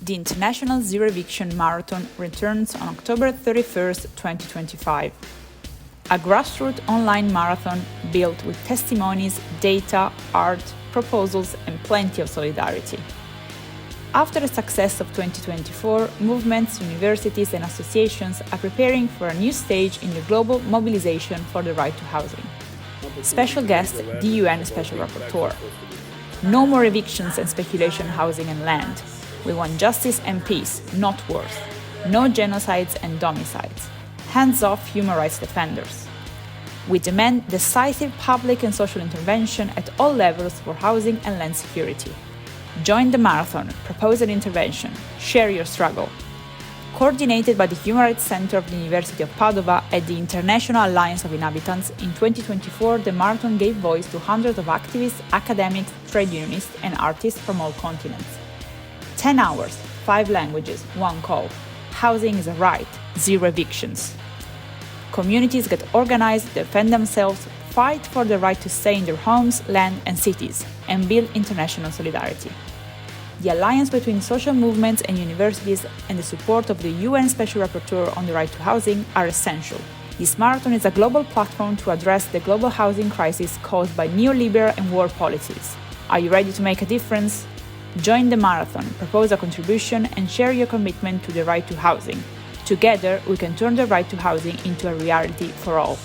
The International Zero Evictions Marathon returns on October 31st, 2025. A grassroots online marathon built with testimonies, data, art, proposals, and plenty of solidarity. After the success of 2024, movements, universities, and associations are preparing for a new stage in the global mobilization for the right to housing. Special guest, the UN Special Rapporteur. No more evictions and speculation on housing and land. We want justice and peace, not wars. No genocides and domicides. Hands off human rights defenders. We demand decisive public and social intervention at all levels for housing and land security. Join the marathon, propose an intervention, share your struggle. Coordinated by the Human Rights Center of the University of Padova and the International Alliance of Inhabitants, in 2024 the marathon gave voice to hundreds of activists, academics, trade unionists and artists from all continents. 10 hours, 5 languages, 1 call. Housing is a right, zero evictions. Communities get organized, defend themselves, fight for the right to stay in their homes, land and cities, and build international solidarity. The alliance between social movements and universities and the support of the UN Special Rapporteur on the right to housing are essential. This marathon is a global platform to address the global housing crisis caused by neoliberal and war policies. Are you ready to make a difference? Join the marathon, propose a contribution, and share your commitment to the right to housing. Together, we can turn the right to housing into a reality for all.